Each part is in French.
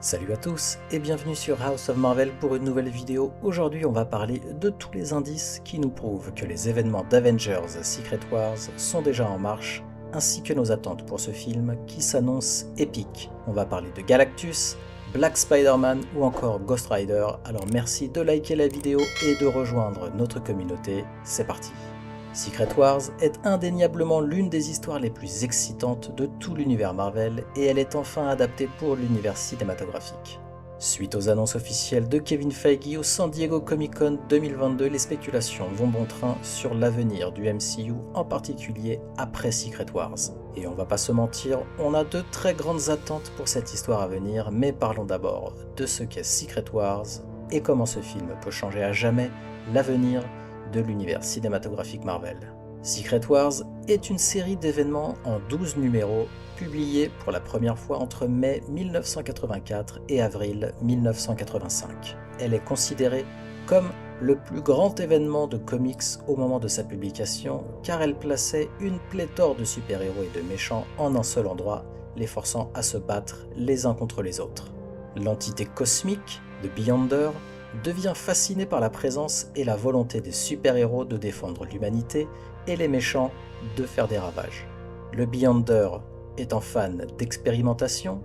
Salut à tous et bienvenue sur House of Marvel pour une nouvelle vidéo. Aujourd'hui on va parler de tous les indices qui nous prouvent que les événements d'Avengers Secret Wars sont déjà en marche, ainsi que nos attentes pour ce film qui s'annonce épique. On va parler de Galactus, Black Spider-Man ou encore Ghost Rider, alors merci de liker la vidéo et de rejoindre notre communauté, c'est parti. Secret Wars est indéniablement l'une des histoires les plus excitantes de tout l'univers Marvel et elle est enfin adaptée pour l'univers cinématographique. Suite aux annonces officielles de Kevin Feige au San Diego Comic-Con 2022, les spéculations vont bon train sur l'avenir du MCU, en particulier après Secret Wars. Et on va pas se mentir, on a de très grandes attentes pour cette histoire à venir, mais parlons d'abord de ce qu'est Secret Wars et comment ce film peut changer à jamais l'avenir de l'univers cinématographique Marvel. Secret Wars est une série d'événements en 12 numéros, publiés pour la première fois entre mai 1984 et avril 1985. Elle est considérée comme le plus grand événement de comics au moment de sa publication, car elle plaçait une pléthore de super-héros et de méchants en un seul endroit, les forçant à se battre les uns contre les autres. L'entité cosmique de Beyonder devient fasciné par la présence et la volonté des super-héros de défendre l'humanité et les méchants de faire des ravages. Le Beyonder étant fan d'expérimentation,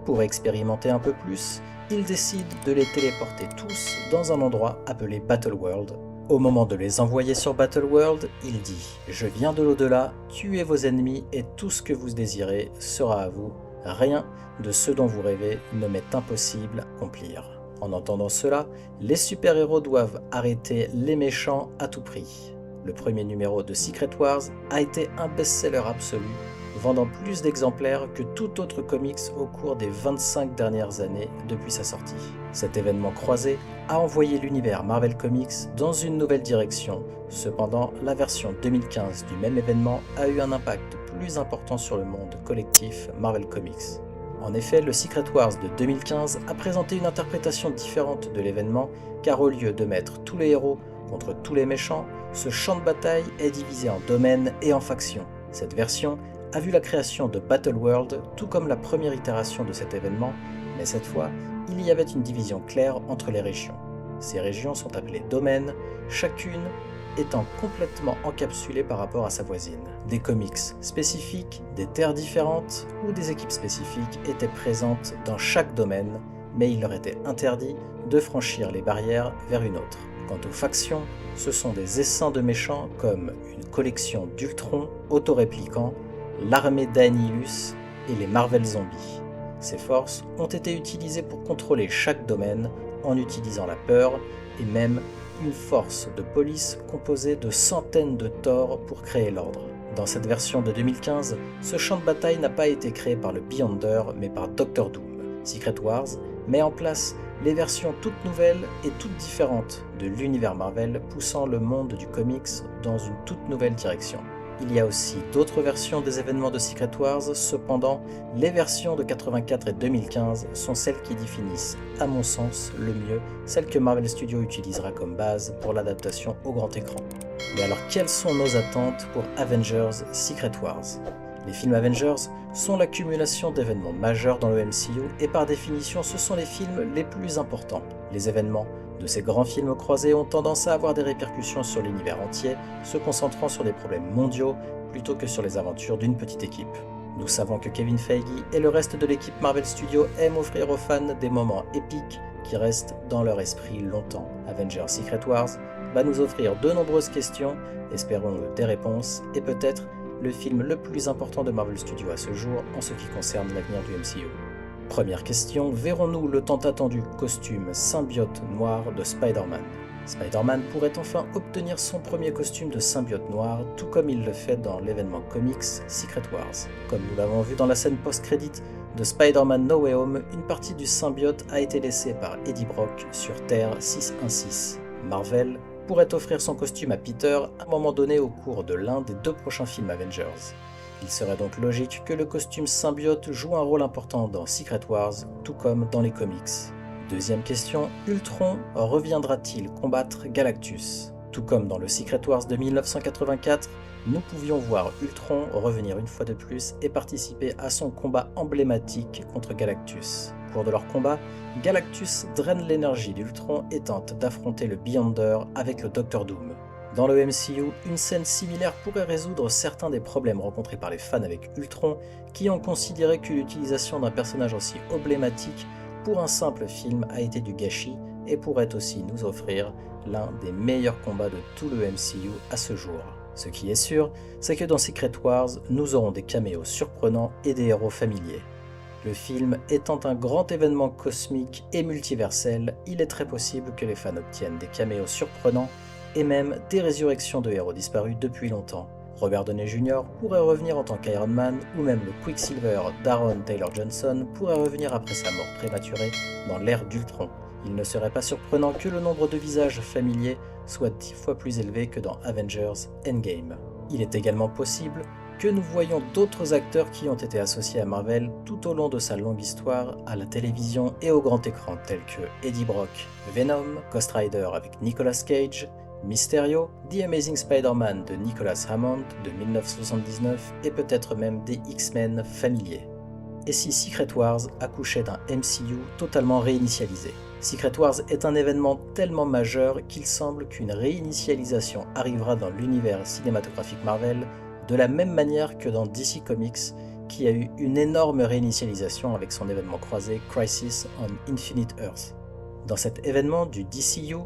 pour expérimenter un peu plus, il décide de les téléporter tous dans un endroit appelé Battleworld. Au moment de les envoyer sur Battleworld, il dit « Je viens de l'au-delà, tuez vos ennemis et tout ce que vous désirez sera à vous. Rien de ce dont vous rêvez ne m'est impossible à accomplir. » En entendant cela, les super-héros doivent arrêter les méchants à tout prix. Le premier numéro de Secret Wars a été un best-seller absolu, vendant plus d'exemplaires que tout autre comics au cours des 25 dernières années depuis sa sortie. Cet événement croisé a envoyé l'univers Marvel Comics dans une nouvelle direction. Cependant, la version 2015 du même événement a eu un impact plus important sur le monde collectif Marvel Comics. En effet, le Secret Wars de 2015 a présenté une interprétation différente de l'événement, car au lieu de mettre tous les héros contre tous les méchants, ce champ de bataille est divisé en domaines et en factions. Cette version a vu la création de Battleworld, tout comme la première itération de cet événement, mais cette fois, il y avait une division claire entre les régions. Ces régions sont appelées domaines, chacune étant complètement encapsulée par rapport à sa voisine. Des comics spécifiques, des terres différentes ou des équipes spécifiques étaient présentes dans chaque domaine, mais il leur était interdit de franchir les barrières vers une autre. Quant aux factions, ce sont des essaims de méchants comme une collection d'Ultron, autoréplicants, l'armée d'Annihilus et les Marvel Zombies. Ces forces ont été utilisées pour contrôler chaque domaine en utilisant la peur et même une force de police composée de centaines de Thor pour créer l'ordre. Dans cette version de 2015, ce champ de bataille n'a pas été créé par le Beyonder, mais par Doctor Doom. Secret Wars met en place les versions toutes nouvelles et toutes différentes de l'univers Marvel, poussant le monde du comics dans une toute nouvelle direction. Il y a aussi d'autres versions des événements de Secret Wars, cependant, les versions de 84 et 2015 sont celles qui définissent, à mon sens, le mieux, celles que Marvel Studios utilisera comme base pour l'adaptation au grand écran. Mais alors, quelles sont nos attentes pour Avengers Secret Wars ? Les films Avengers sont l'accumulation d'événements majeurs dans le MCU et par définition, ce sont les films les plus importants. Les événements de ces grands films croisés ont tendance à avoir des répercussions sur l'univers entier, se concentrant sur des problèmes mondiaux plutôt que sur les aventures d'une petite équipe. Nous savons que Kevin Feige et le reste de l'équipe Marvel Studios aiment offrir aux fans des moments épiques qui restent dans leur esprit longtemps. Avengers Secret Wars va nous offrir de nombreuses questions, espérons-le des réponses, et peut-être le film le plus important de Marvel Studios à ce jour en ce qui concerne l'avenir du MCU. Première question, verrons-nous le tant attendu costume symbiote noir de Spider-Man ? Spider-Man pourrait enfin obtenir son premier costume de symbiote noir, tout comme il le fait dans l'événement comics Secret Wars. Comme nous l'avons vu dans la scène post-crédit de Spider-Man No Way Home, une partie du symbiote a été laissée par Eddie Brock sur Terre 616. Marvel pourrait offrir son costume à Peter à un moment donné au cours de l'un des 2 prochains films Avengers. Il serait donc logique que le costume symbiote joue un rôle important dans Secret Wars, tout comme dans les comics. Deuxième question, Ultron reviendra-t-il combattre Galactus ? Tout comme dans le Secret Wars de 1984, nous pouvions voir Ultron revenir une fois de plus et participer à son combat emblématique contre Galactus. Au cours de leur combat, Galactus draine l'énergie d'Ultron et tente d'affronter le Beyonder avec le Docteur Doom. Dans le MCU, une scène similaire pourrait résoudre certains des problèmes rencontrés par les fans avec Ultron, qui ont considéré que l'utilisation d'un personnage aussi emblématique pour un simple film a été du gâchis et pourrait aussi nous offrir l'un des meilleurs combats de tout le MCU à ce jour. Ce qui est sûr, c'est que dans Secret Wars, nous aurons des caméos surprenants et des héros familiers. Le film étant un grand événement cosmique et multiversel, il est très possible que les fans obtiennent des caméos surprenants et même des résurrections de héros disparus depuis longtemps. Robert Downey Jr. pourrait revenir en tant qu'Iron Man, ou même le Quicksilver d'Aaron Taylor Johnson pourrait revenir après sa mort prématurée dans l'ère d'Ultron. Il ne serait pas surprenant que le nombre de visages familiers soit 10 fois plus élevé que dans Avengers Endgame. Il est également possible que nous voyons d'autres acteurs qui ont été associés à Marvel tout au long de sa longue histoire à la télévision et au grand écran, tels que Eddie Brock, Venom, Ghost Rider avec Nicolas Cage, Mysterio, The Amazing Spider-Man de Nicholas Hammond de 1979 et peut-être même des X-Men familiers. Et si Secret Wars accouchait d'un MCU totalement réinitialisé? Secret Wars est un événement tellement majeur qu'il semble qu'une réinitialisation arrivera dans l'univers cinématographique Marvel de la même manière que dans DC Comics, qui a eu une énorme réinitialisation avec son événement croisé Crisis on Infinite Earths. Dans cet événement du DCU,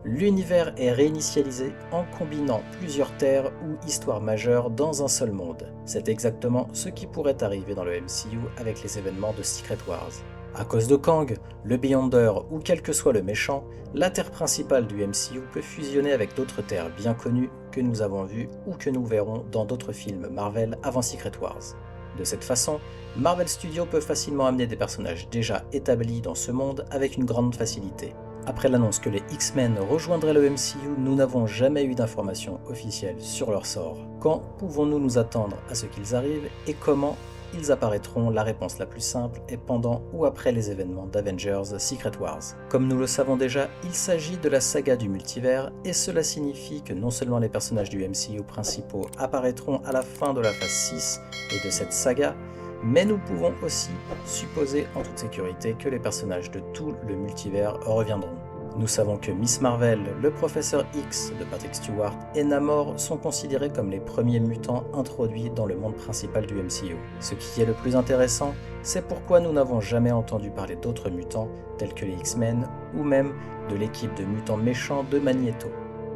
l'univers est réinitialisé en combinant plusieurs terres ou histoires majeures dans un seul monde. C'est exactement ce qui pourrait arriver dans le MCU avec les événements de Secret Wars. À cause de Kang, le Beyonder ou quel que soit le méchant, la terre principale du MCU peut fusionner avec d'autres terres bien connues que nous avons vues ou que nous verrons dans d'autres films Marvel avant Secret Wars. De cette façon, Marvel Studios peut facilement amener des personnages déjà établis dans ce monde avec une grande facilité. Après l'annonce que les X-Men rejoindraient le MCU, nous n'avons jamais eu d'informations officielles sur leur sort. Quand pouvons-nous nous attendre à ce qu'ils arrivent et comment ils apparaîtront? La réponse la plus simple est pendant ou après les événements d'Avengers Secret Wars. Comme nous le savons déjà, il s'agit de la saga du multivers et cela signifie que non seulement les personnages du MCU principaux apparaîtront à la fin de la phase 6 et de cette saga, mais nous pouvons aussi supposer en toute sécurité que les personnages de tout le multivers reviendront. Nous savons que Miss Marvel, le Professeur X de Patrick Stewart et Namor sont considérés comme les premiers mutants introduits dans le monde principal du MCU. Ce qui est le plus intéressant, c'est pourquoi nous n'avons jamais entendu parler d'autres mutants tels que les X-Men ou même de l'équipe de mutants méchants de Magneto.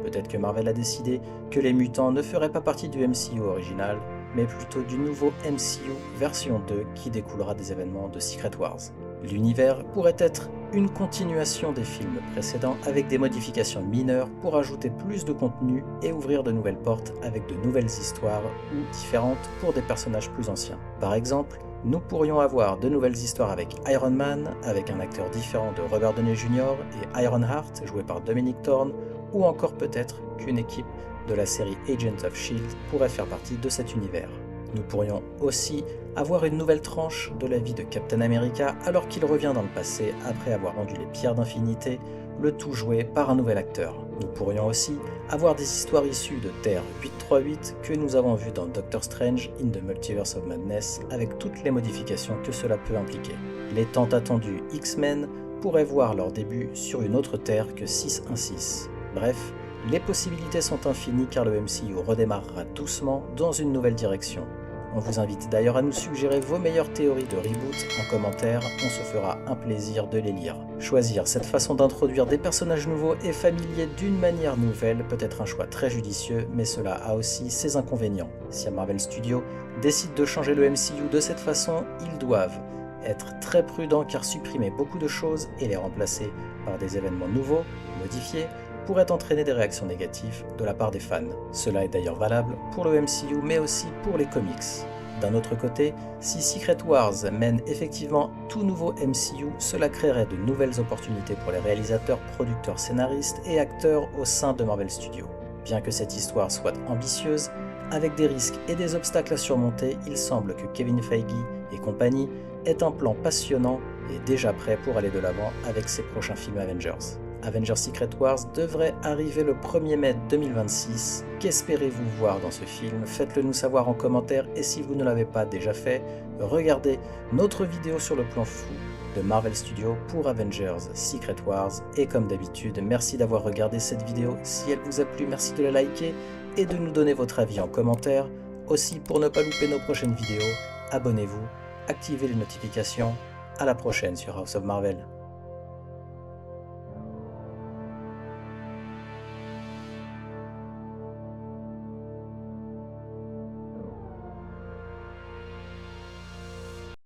Peut-être que Marvel a décidé que les mutants ne feraient pas partie du MCU original, mais plutôt du nouveau MCU version 2 qui découlera des événements de Secret Wars. L'univers pourrait être une continuation des films précédents avec des modifications mineures pour ajouter plus de contenu et ouvrir de nouvelles portes avec de nouvelles histoires ou différentes pour des personnages plus anciens. Par exemple, nous pourrions avoir de nouvelles histoires avec Iron Man, avec un acteur différent de Robert Downey Jr. et Ironheart, joué par Dominic Thorne, ou encore peut-être qu'une équipe de la série Agents of S.H.I.E.L.D. pourrait faire partie de cet univers. Nous pourrions aussi avoir une nouvelle tranche de la vie de Captain America alors qu'il revient dans le passé après avoir rendu les pierres d'infinité, le tout joué par un nouvel acteur. Nous pourrions aussi avoir des histoires issues de Terre 838 que nous avons vues dans Doctor Strange in the Multiverse of Madness avec toutes les modifications que cela peut impliquer. Les tant attendus X-Men pourraient voir leur début sur une autre Terre que 616. Bref, les possibilités sont infinies car le MCU redémarrera doucement dans une nouvelle direction. On vous invite d'ailleurs à nous suggérer vos meilleures théories de reboot en commentaire, on se fera un plaisir de les lire. Choisir cette façon d'introduire des personnages nouveaux et familiers d'une manière nouvelle peut être un choix très judicieux, mais cela a aussi ses inconvénients. Si Marvel Studios décide de changer le MCU de cette façon, ils doivent être très prudents car supprimer beaucoup de choses et les remplacer par des événements nouveaux, modifiés, pourrait entraîner des réactions négatives de la part des fans. Cela est d'ailleurs valable pour le MCU mais aussi pour les comics. D'un autre côté, si Secret Wars mène effectivement tout nouveau MCU, cela créerait de nouvelles opportunités pour les réalisateurs, producteurs, scénaristes et acteurs au sein de Marvel Studios. Bien que cette histoire soit ambitieuse, avec des risques et des obstacles à surmonter, il semble que Kevin Feige et compagnie aient un plan passionnant et déjà prêt pour aller de l'avant avec ses prochains films Avengers. Avengers Secret Wars devrait arriver le 1er mai 2026. Qu'espérez-vous voir dans ce film? Faites-le nous savoir en commentaire et si vous ne l'avez pas déjà fait, regardez notre vidéo sur le plan fou de Marvel Studios pour Avengers Secret Wars. Et comme d'habitude, merci d'avoir regardé cette vidéo. Si elle vous a plu, merci de la liker et de nous donner votre avis en commentaire. Aussi, pour ne pas louper nos prochaines vidéos, abonnez-vous, activez les notifications. À la prochaine sur House of Marvel.